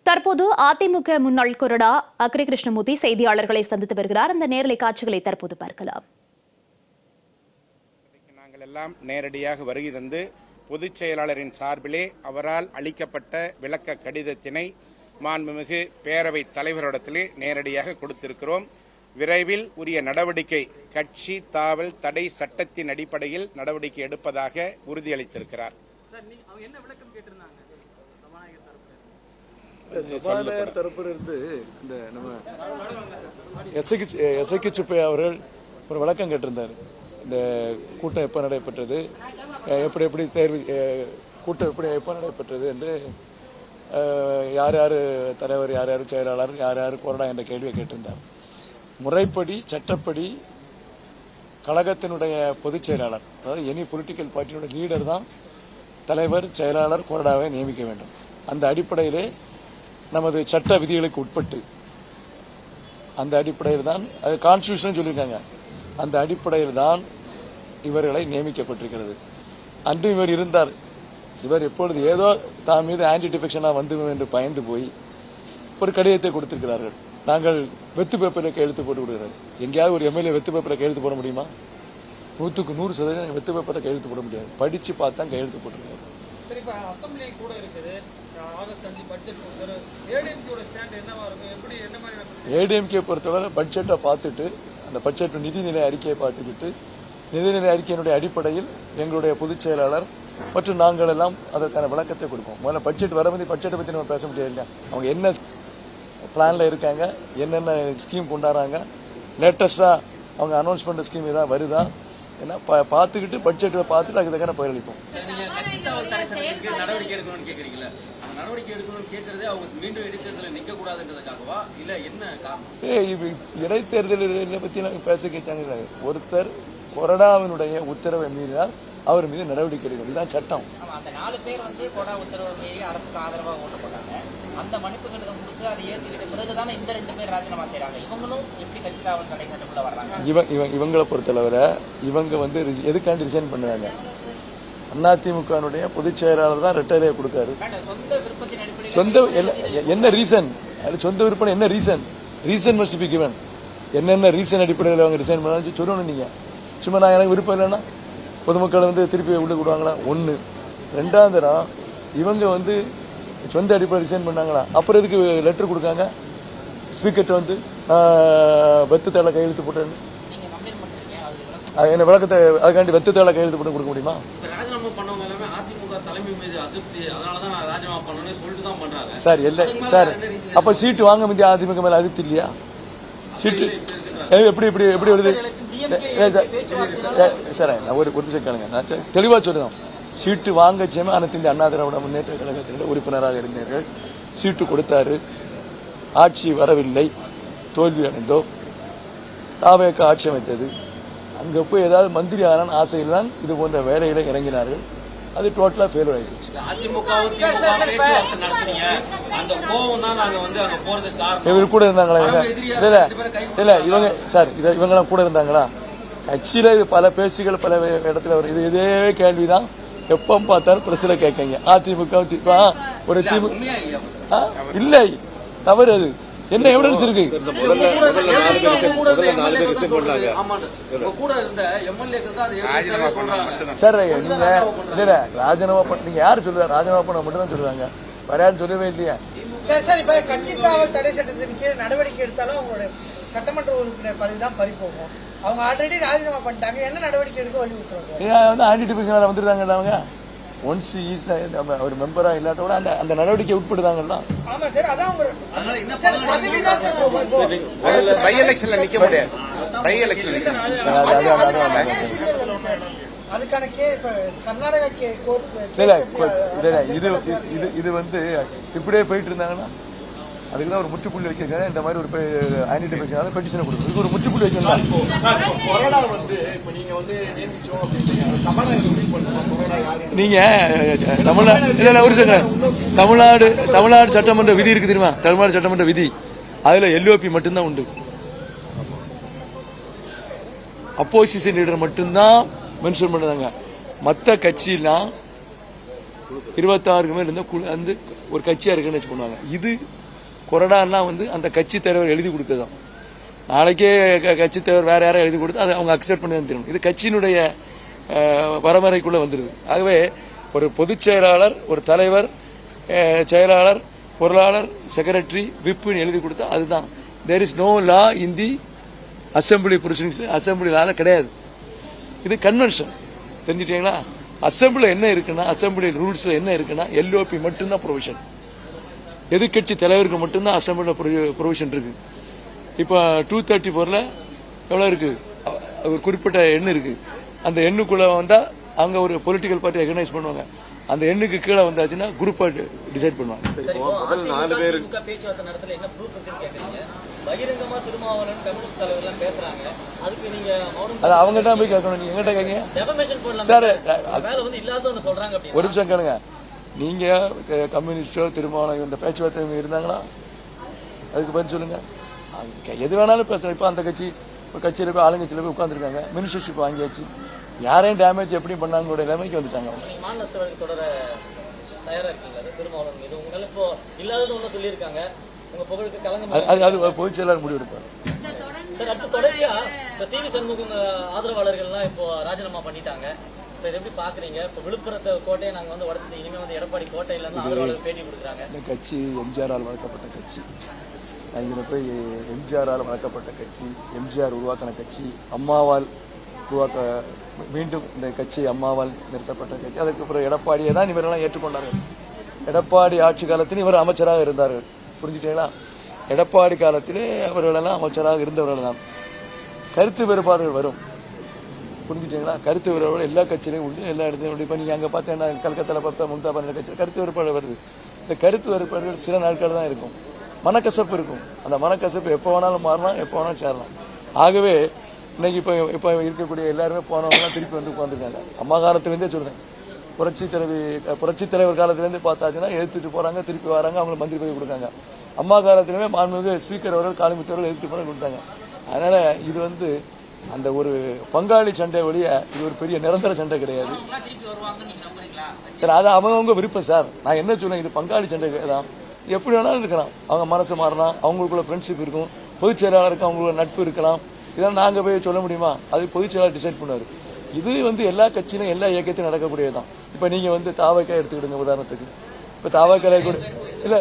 தற்போது அதிமுக முன்னாள் கொறடா அக்ரி கிருஷ்ணமூர்த்தி செய்தியாளர்களை சந்தித்து வருகிறார். அந்த நேரலை காட்சிகளை தற்போது பார்க்கலாம். நாங்கள் எல்லாம் நேரடியாக வருகை தந்து பொதுச் செயலாளரின் சார்பிலே அவரால் அளிக்கப்பட்ட விளக்க கடிதத்தினை மாண்புமிகு பேரவைத் தலைவரிடத்திலே நேரடியாக கொடுத்திருக்கிறோம். விரைவில் உரிய நடவடிக்கை கட்சி தாவல் தடை சட்டத்தின் அடிப்படையில் நடவடிக்கை எடுப்பதாக உறுதியளித்திருக்கிறார். சபாநாயகர் தரப்பிலிருந்து இந்த நம்ம எஸ்ஐக்கு சுப்பையா அவர்கள் ஒரு விளக்கம் கேட்டிருந்தார். இந்த கூட்டம் எப்போ நடைபெற்றது, எப்படி தேர்வு கூட்டம் எப்போ நடைபெற்றது என்று யார் யார் தலைவர், யார் யார் செயலாளர், யார் யார் கொறடா என்ற கேள்வியை கேட்டிருந்தார். முறைப்படி சட்டப்படி கழகத்தினுடைய பொதுச் செயலாளர், அதாவது எனி பொலிட்டிக்கல் பார்ட்டியினுடைய லீடர் தான் தலைவர், செயலாளர், கொறடாவை நியமிக்க வேண்டும். அந்த அடிப்படையிலே நமது சட்ட விதிகளுக்கு உட்பட்டு அந்த அடிப்படையில் தான் அது கான்ஸ்டிடியூஷன் சொல்லியிருக்காங்க. அந்த அடிப்படையில் தான் இவர்களை நியமிக்கப்பட்டிருக்கிறது. அன்று இவர் இருந்தார். இவர் எப்பொழுது ஏதோ தான் மீது ஆன்டி டிஃபெக்ஷனாக வந்துடும் என்று பயந்து போய் ஒரு கடிதத்தை கொடுத்திருக்கிறார்கள். நாங்கள் வெத்து பேப்பரில் கையெழுத்து போட்டு விடுகிறார்கள். எங்கேயாவது ஒரு எம்எல்ஏ வெத்து பேப்பரில் கையெழுத்து போட முடியுமா? 100% வெத்து பேப்பரில் கையெழுத்து போட முடியாது. படித்து பார்த்தா கையெழுத்து போட்டிருக்காரு. ஏடிஎம்கே பொறுத்தவரை பட்ஜெட்டை பார்த்துட்டு அந்த பட்ஜெட் நிதிநிலை அறிக்கையை பார்த்துக்கிட்டு நிதிநிலை அறிக்கையினுடைய அடிப்படையில் எங்களுடைய பொதுச் செயலாளர் மற்றும் நாங்கள் எல்லாம் அதற்கான விளக்கத்தை கொடுப்போம். முதல்ல பட்ஜெட் வரமுதி பட்ஜெட்டை பற்றி நம்ம பேச முடியாது இல்லையா? அவங்க என்ன பிளானில் இருக்காங்க, என்னென்ன ஸ்கீம் கொண்டாடுறாங்க, லேட்டஸ்டாக அவங்க அனௌன்ஸ் பண்ணுற ஸ்கீம் ஏதாவது வருதா, ஏன்னா பார்த்துக்கிட்டு பட்ஜெட்டை பார்த்துட்டு அதுக்கு தக்கன பயிரளிப்போம். இடைத்தேர்தலை பற்றி நாங்கள் பேச கேட்டாங்க. ஒருத்தர் கொறடாவினுடைய உத்தரவை மீறினால் அவர் மீது நடவடிக்கை எடுக்கணும். இதுதான் சட்டம். அந்த 4 பேர் கொறடா உத்தரவு மீறி அரசுக்கு ஆதரவாக ஓட்டு போட்டாங்க. அந்த மன்னிப்பு கடிதம் கொடுத்து அதை ஏற்றுக்கிட்ட பிறகுதானே இந்த 2 பேர் ராஜினாமா செய்யறாங்க. இவங்களும் எப்படி கட்சி தாவல் தடை சட்டக்குள்ள வர்றாங்க? இவங்களை பொறுத்தளவரை இவங்க எதுக்காண்டி ரிசைன் பண்ணுறாங்க? அதிமுகனுடைய பொதுச் செயலாளர் தான் ரெட்டலையை கொடுக்காரு. சொந்த விருப்பத்தின் அடிப்படையில் சொந்த என்ன ரீசன்? சொந்த விருப்பம் என்ன ரீசன் மஸ்ட் பி கிவன். என்னென்ன ரீசன் அடிப்படையில் அவங்க ரிசைன் பண்ணாலும் சொல்லணும். நீங்கள் சும்மா நான் எனக்கு விருப்பம் இல்லைன்னா பொதுமக்களை திருப்பி உள்ள விடுவாங்களா? ஒன்று. ரெண்டாவது தரம் இவங்க சொந்த அடிப்படையில் ரிசைன் பண்ணாங்களா? அப்புறம் எதுக்கு லெட்டர் கொடுக்காங்க ஸ்பீக்கர்கிட்ட வெத்து தாள கையெழுத்து போட்டேன்னு? என்ன விளக்கத்தை அதுக்காண்டி வெத்து தாள கையெழுத்து போட்டு கொடுக்க முடியுமா? சார் சார் அப்ப சீட்டு வாங்க முடியாது. அதிமுக மேல அதிருப்தி இல்லையா? சீட்டு எப்படி வருது சார்? நான் ஒரு நிமிஷம் கேளுங்க, நான் தெளிவா சொல்லுதான். சீட்டு வாங்கச்சேமே அனைத்து இந்திய அண்ணா திராவிட முன்னேற்ற கழகத்தினுடைய உறுப்பினராக இருந்தீர்கள். சீட்டு கொடுத்தாரு, ஆட்சி வரவில்லை, தோல்வி அடைந்தோம். தாவேக ஆட்சி அமைத்தது. அங்கே போய் ஏதாவது மந்திரி ஆனான்னு ஆசையில் தான் இது போன்ற வேலைகளை இறங்கினார்கள். அது டோட்டலா ஃபெயிலியர் ஆயிடுச்சு. இவங்க கூட இருந்தாங்களா? இல்ல இவங்க சார் இவங்கெல்லாம் கூட இருந்தாங்களா? கட்சியில பல பேச்சுகள் பல இடத்துல வரும். இதே கேள்விதான் எப்ப பார்த்தாலும் பிரச்சனை கேட்கங்க. அதிமுக ஒரு இல்லை, தவறு. அது என்ன எவிடன்ஸ் இருக்கு? சார் நீங்க ராஜினாமா நீங்க யாரு சொல்லுவா? ராஜினாமா பண்ண மட்டும் தான் சொல்லுவாங்க, வேற யாரும் சொல்லவே இல்லையா? சார் இப்ப கட்சி தாவல் தடை சட்டத்தின் கீழ் நடவடிக்கை எடுத்தாலும் அவங்களுடைய சட்டமன்ற உறுப்பினர் பதவி தான் பறிப்போகும். அவங்க ஆல்ரெடி ராஜினாமா பண்ணிட்டாங்க. என்ன நடவடிக்கை எடுக்க வலியுறுத்துறாங்க? ஆன்டி டிஃபெக்ஷன் வந்துருந்தாங்க. அவங்க ஒன்ஸ் ஒரு மெம்பரா இல்லாட்டோட அந்த நடவடிக்கை உட்படுதாங்கல்ல. ஆமா சார், அதான் பை எலெக்ஷன்ல நிக்க முடியாது. பை எலெக்ஷன்ல அதுக்கான கர்நாடகா இது இப்படியே போயிட்டு இருந்தாங்கன்னா அதுக்குதான் ஒரு முற்றுப்புள்ளி வைக்கிறாங்க. இந்த மாதிரி ஒரு ஆன்டி டிஃபெக்ஷன் பெட்டிஷன் கொடுக்கும். இதுக்கு ஒரு முற்றுப்புள்ளி வைக்கணும். நீங்க தமிழ்நாடு சட்டமன்ற விதி இருக்கு தெரியுமா? தமிழ்நாடு சட்டமன்ற விதி, அதுல எல்ஓபி மட்டும்தான் உண்டு. அப்போசிஷன் லீடர் மட்டும்தான் மென்ஷன் பண்ணுறாங்க. மற்ற கட்சியெல்லாம் 26 மேல் இருந்த ஒரு கட்சியாக இருக்குன்னு வச்சு பண்ணுவாங்க. இது கொறடான்னா வந்து அந்த கட்சி தலைவர் எழுதி கொடுத்ததான். நாளைக்கே கட்சி தலைவர் வேற யாரும் எழுதி கொடுத்து அதை அவங்க அக்செப்ட் பண்ணி தான் தரணும். இது கட்சியினுடைய வரமுறைக்குள்ளே வந்துடுது. ஆகவே ஒரு பொதுச் செயலாளர், ஒரு தலைவர், செயலாளர், பொருளாளர், செக்ரட்டரி, விப்புன்னு எழுதி கொடுத்தா அதுதான். There is no law in the assembly proceedings. Assembly லால கிடையாது. இது கன்வென்ஷன். தெரிஞ்சுட்டீங்களா? அசம்பிளி என்ன இருக்குன்னா, அசம்பிளி ரூல்ஸ்ல என்ன இருக்குன்னா எல்ஓபி மட்டும்தான் ப்ரொவிஷன். எதிர்கட்சி தலைவருக்கு மட்டும்தான் அசம்பிளியில் ப்ரொவிஷன் இருக்கு. இப்போ 234ல எவ்வளோ இருக்கு? ஒரு குறிப்பிட்ட எண் இருக்கு. அந்த எண்ணுக்குள்ள வந்தா அவங்க ஒரு பொலிட்டிக்கல் பார்ட்டி ரெகனைஸ் பண்ணுவாங்க. அந்த எண்ணுக்கு கீழே வந்தாச்சுன்னா குரூப்பா டிசைட் பண்ணுவாங்க. பேச்சுவார்த்தை நடத்தல என்ன ப்ரூஃப் இருக்குன்னு கேக்குறீங்க. பகிரங்கமா திருமாவளவன் கம்யூனிஸ்ட் தலைவர்லாம் பேசுறாங்க. அதுக்கு நீங்க அது அவங்ககிட்ட போய் கேட்கணும். நீங்க எங்கிட்ட கேட்கீங்க சார்? வேலை வந்து இல்லாதவன்னு சொல்றாங்க. அப்படி ஒரு நிமிஷம் கேளுங்க. நீங்க கம்யூனிஸ்டோ திருமாவளவன் இந்த பேச்சுவார்த்தை இருந்தாங்களா? அதுக்கு பதில் சொல்லுங்க. எது வேணாலும் பேசுறேன். இப்போ அந்த கட்சி ஒரு கட்சியில் போய் ஆளுங்கட்சியில் போய் உட்காந்துருக்காங்க. மினிஸ்டர்ஷிப் வாங்கியாச்சு. யாரையும் டேமேஜ் எப்படி பண்ணாங்களோட நிலைமைக்கு வந்துட்டாங்க. மாநில வழக்கு தொடர தயாரா இருக்கீங்களா திருமாவளவன் மீது? உங்களால இப்போ இல்லாதது ஒன்றும் சொல்லியிருக்காங்க. உங்க புகழுக்கு கலங்க அது பொதுச் செயலாளர் முடிவு எடுப்பார். சார், அடுத்து தொடர்ச்சியா இப்போ சிவி சண்முகம் ஆதரவாளர்கள்லாம் இப்போ ராஜினாமா பண்ணிட்டாங்க. இப்போ இதை எப்படி பாக்குறீங்க? இப்போ விழுப்புரத்தை கோட்டையை நாங்க வந்து உடச்சிட்டு இனிமே வந்து எடப்பாடி கோட்டையில இருந்து ஆதரவாளர்கள் பேட்டி கொடுக்குறாங்க. இந்த கட்சி எம்ஜிஆரால் வளர்க்கப்பட்ட கட்சி. இதில் போய் எம்ஜிஆரால் வளர்க்கப்பட்ட கட்சி, எம்ஜிஆர் உருவாக்கின கட்சி, அம்மாவால் மீண்டும் இந்த கட்சி அம்மாவால் நிறுத்தப்பட்ட கட்சி. அதுக்கப்புறம் எடப்பாடியை தான் இவரெல்லாம் ஏற்றுக்கொண்டார்கள். எடப்பாடி ஆட்சி காலத்தில் இவர் அமைச்சராக இருந்தார்கள். புரிஞ்சுட்டீங்களா? எடப்பாடி காலத்திலே அவர்களெல்லாம் அமைச்சராக இருந்தவர்கள் தான். கருத்து வேறுபாடுகள் வரும். புரிஞ்சுட்டீங்களா? கருத்து வேறுபாடு எல்லா கட்சியிலையும் உண்டு, எல்லா இடத்துலையும். இப்போ நீங்கள் அங்கே பார்த்தீங்கன்னா கல்கத்தாவில் பார்த்தா மம்தா பானர்ஜி கட்சியில் கருத்து வேறுபாடு வருது. இந்த கருத்து வேறுபாடுகள் சில நாட்கள் தான் இருக்கும். மனக்கசப்பு இருக்கும். அந்த மனக்கசப்பு எப்போ வேணாலும் மாறலாம், எப்போ வேணாலும் சேரலாம். ஆகவே இன்னைக்கு இப்போ இருக்கக்கூடிய எல்லாருமே போனவங்கலாம் திருப்பி வந்து உட்காந்துருக்காங்க. அம்மா காலத்திலேருந்தே சொல்றேன். புரட்சி தலைவர் காலத்திலேருந்து பார்த்தாச்சுன்னா எடுத்துட்டு போறாங்க, திருப்பி வராங்க, அவங்களுக்கு மந்திரி பதவி கொடுக்காங்க. அம்மா காலத்திலுமே மாண்புமிகு ஸ்பீக்கர் அவர்கள், காளிமுத்தவர்கள் எடுத்துட்டு போன கொடுத்தாங்க. அதனால இது வந்து அந்த ஒரு பங்காளி சண்டை ஒழிய இது ஒரு பெரிய நிரந்தர சண்டை கிடையாது சார். அது அவங்க விருப்பம் சார். நான் என்ன சொல்றேன், இது பங்காளி சண்டை தான். எப்படி வேணாலும் இருக்கலாம். அவங்க மனசு மாறலாம், அவங்களுக்குள்ள ஃப்ரெண்ட்ஷிப் இருக்கும், பொதுச் செயலாளருக்கு அவங்களோட நட்பு இருக்கலாம். இதெல்லாம் நாங்க போய் சொல்ல முடியுமா? அது பொதுச் செயலாளர் டிசைட் பண்ணுவாரு. இது வந்து எல்லா கட்சியிலும் எல்லா இயக்கத்திலும் நடக்கக்கூடியதுதான். இப்ப நீங்க வந்து தாவக்கா எடுத்துக்கிடுங்க உதாரணத்துக்கு. இப்ப தாவக்கா கூட இல்ல